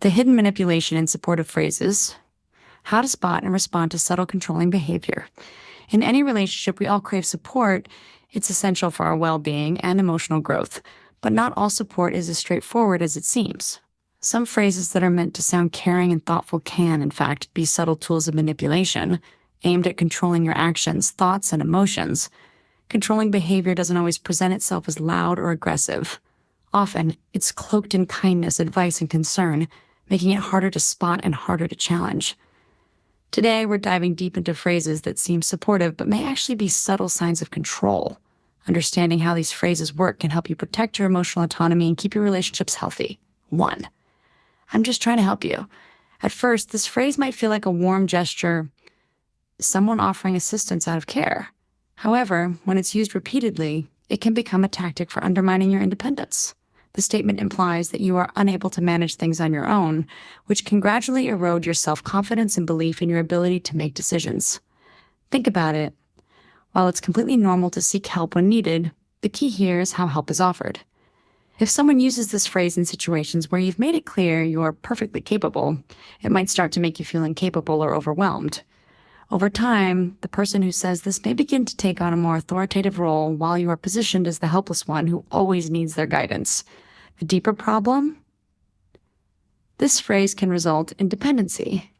The hidden manipulation in supportive phrases, how to spot and respond to subtle controlling behavior. In any relationship, we all crave support. It's essential for our well-being and emotional growth, but not all support is as straightforward as it seems. Some phrases that are meant to sound caring and thoughtful can, in fact, be subtle tools of manipulation, aimed at controlling your actions, thoughts, and emotions. Controlling behavior doesn't always present itself as loud or aggressive. Often, it's cloaked in kindness, advice, and concern, making it harder to spot and harder to challenge. Today, we're diving deep into phrases that seem supportive but may actually be subtle signs of control. Understanding how these phrases work can help you protect your emotional autonomy and keep your relationships healthy. 1. I'm just trying to help you. At first, this phrase might feel like a warm gesture, someone offering assistance out of care. However, when it's used repeatedly, it can become a tactic for undermining your independence. The statement implies that you are unable to manage things on your own, which can gradually erode your self-confidence and belief in your ability to make decisions. Think about it. While it's completely normal to seek help when needed, the key here is how help is offered. If someone uses this phrase in situations where you've made it clear you're perfectly capable, it might start to make you feel incapable or overwhelmed. Over time, the person who says this may begin to take on a more authoritative role while you are positioned as the helpless one who always needs their guidance. The deeper problem? This phrase can result in dependency.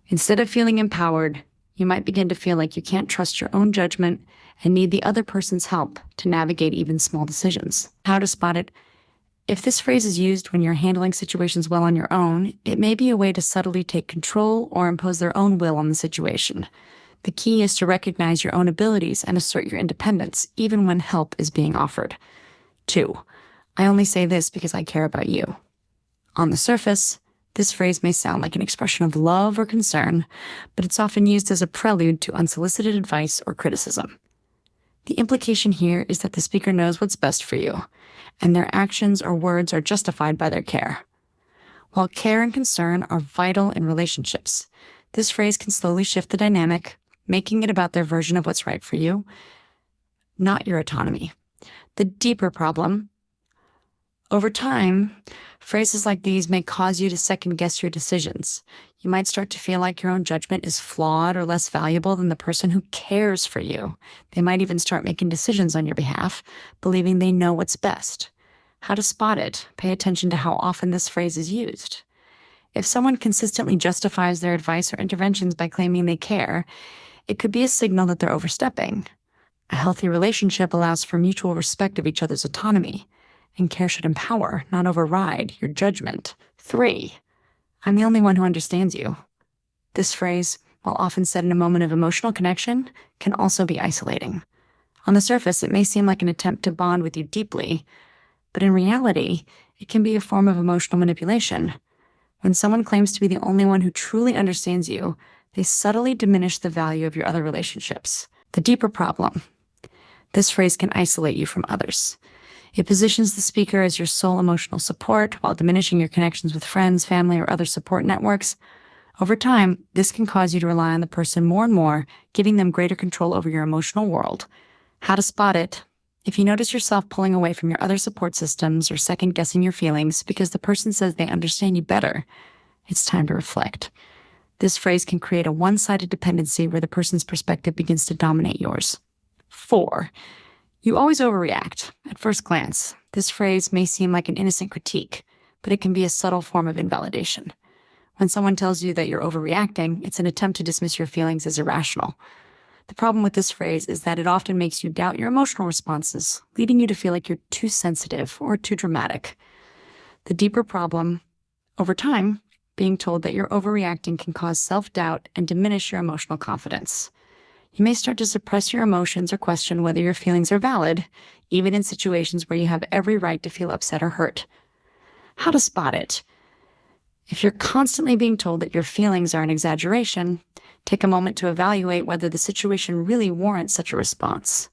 Instead of feeling empowered, you might begin to feel like you can't trust your own judgment and need the other person's help to navigate even small decisions. How to spot it? If this phrase is used when you're handling situations well on your own, it may be a way to subtly take control or impose their own will on the situation. The key is to recognize your own abilities and assert your independence, even when help is being offered. 2. I only say this because I care about you. On the surface, this phrase may sound like an expression of love or concern, but it's often used as a prelude to unsolicited advice or criticism. The implication here is that the speaker knows what's best for you, and their actions or words are justified by their care. While care and concern are vital in relationships, this phrase can slowly shift the dynamic, making it about their version of what's right for you, not your autonomy. The deeper problem: over time, phrases like these may cause you to second-guess your decisions. You might start to feel like your own judgment is flawed or less valuable than the person who cares for you. They might even start making decisions on your behalf, believing they know what's best. How to spot it? Pay attention to how often this phrase is used. If someone consistently justifies their advice or interventions by claiming they care, it could be a signal that they're overstepping. A healthy relationship allows for mutual respect of each other's autonomy, and care should empower, not override, your judgment. 3. I'm the only one who understands you. This phrase, while often said in a moment of emotional connection, can also be isolating. On the surface, it may seem like an attempt to bond with you deeply, but in reality, it can be a form of emotional manipulation. When someone claims to be the only one who truly understands you, they subtly diminish the value of your other relationships. The deeper problem: this phrase can isolate you from others. It positions the speaker as your sole emotional support while diminishing your connections with friends, family, or other support networks. Over time, this can cause you to rely on the person more and more, giving them greater control over your emotional world. How to spot it? If you notice yourself pulling away from your other support systems or second-guessing your feelings because the person says they understand you better, it's time to reflect. This phrase can create a one-sided dependency where the person's perspective begins to dominate yours. 4. You always overreact. At first glance, this phrase may seem like an innocent critique, but it can be a subtle form of invalidation. When someone tells you that you're overreacting, it's an attempt to dismiss your feelings as irrational. The problem with this phrase is that it often makes you doubt your emotional responses, leading you to feel like you're too sensitive or too dramatic. The deeper problem: over time, being told that you're overreacting can cause self-doubt and diminish your emotional confidence. You may start to suppress your emotions or question whether your feelings are valid, even in situations where you have every right to feel upset or hurt. How to spot it? If you're constantly being told that your feelings are an exaggeration, take a moment to evaluate whether the situation really warrants such a response.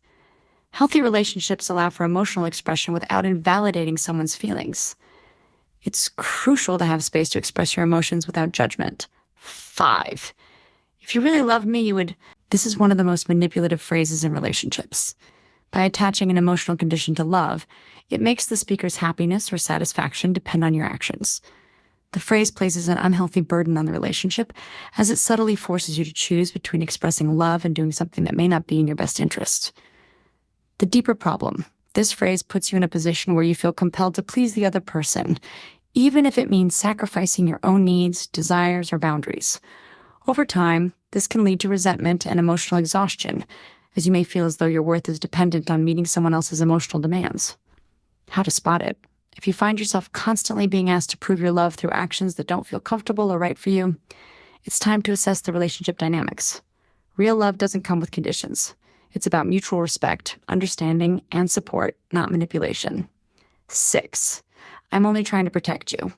Healthy relationships allow for emotional expression without invalidating someone's feelings. It's crucial to have space to express your emotions without judgment. 5. If you really loved me, you would... This is one of the most manipulative phrases in relationships. By attaching an emotional condition to love, it makes the speaker's happiness or satisfaction depend on your actions. The phrase places an unhealthy burden on the relationship as it subtly forces you to choose between expressing love and doing something that may not be in your best interest. The deeper problem: this phrase puts you in a position where you feel compelled to please the other person, even if it means sacrificing your own needs, desires, or boundaries. Over time, this can lead to resentment and emotional exhaustion, as you may feel as though your worth is dependent on meeting someone else's emotional demands. How to spot it? If you find yourself constantly being asked to prove your love through actions that don't feel comfortable or right for you, it's time to assess the relationship dynamics. Real love doesn't come with conditions. It's about mutual respect, understanding, and support, not manipulation. 6. I'm only trying to protect you.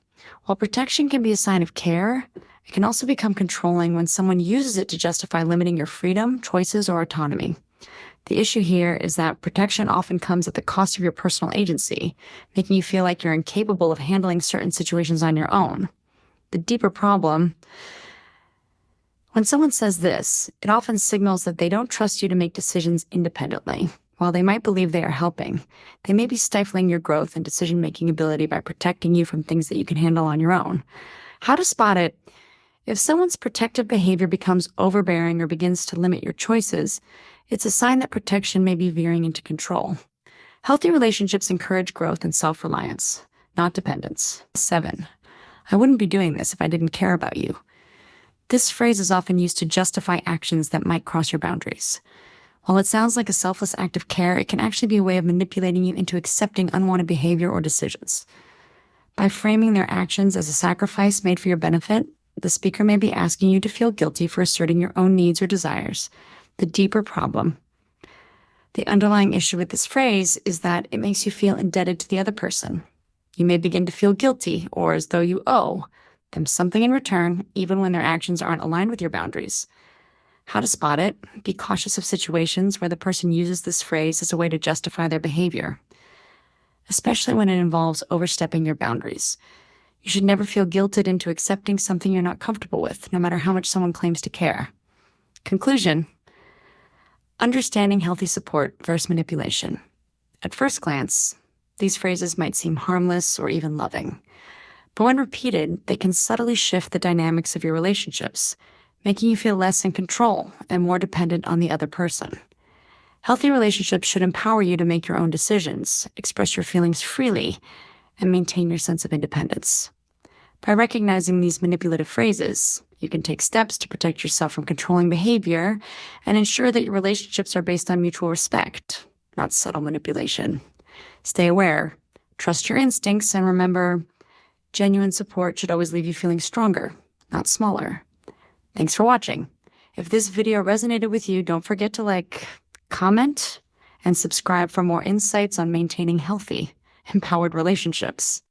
While protection can be a sign of care, it can also become controlling when someone uses it to justify limiting your freedom, choices, or autonomy. The issue here is that protection often comes at the cost of your personal agency, making you feel like you're incapable of handling certain situations on your own. The deeper problem: when someone says this, it often signals that they don't trust you to make decisions independently. While they might believe they are helping, they may be stifling your growth and decision-making ability by protecting you from things that you can handle on your own. How to spot it? If someone's protective behavior becomes overbearing or begins to limit your choices, it's a sign that protection may be veering into control. Healthy relationships encourage growth and self-reliance, not dependence. 7. I wouldn't be doing this if I didn't care about you. This phrase is often used to justify actions that might cross your boundaries. While it sounds like a selfless act of care, it can actually be a way of manipulating you into accepting unwanted behavior or decisions. By framing their actions as a sacrifice made for your benefit, the speaker may be asking you to feel guilty for asserting your own needs or desires. The deeper problem: the underlying issue with this phrase is that it makes you feel indebted to the other person. You may begin to feel guilty or as though you owe them something in return, even when their actions aren't aligned with your boundaries. How to spot it? Be cautious of situations where the person uses this phrase as a way to justify their behavior, especially when it involves overstepping your boundaries. You should never feel guilted into accepting something you're not comfortable with, no matter how much someone claims to care. Conclusion: understanding healthy support versus manipulation. At first glance, these phrases might seem harmless or even loving, but when repeated, they can subtly shift the dynamics of your relationships, making you feel less in control and more dependent on the other person. Healthy relationships should empower you to make your own decisions, express your feelings freely, and maintain your sense of independence. By recognizing these manipulative phrases, you can take steps to protect yourself from controlling behavior and ensure that your relationships are based on mutual respect, not subtle manipulation. Stay aware, trust your instincts, and remember, genuine support should always leave you feeling stronger, not smaller. Thanks for watching. If this video resonated with you, don't forget to comment, and subscribe for more insights on maintaining healthy, empowered relationships.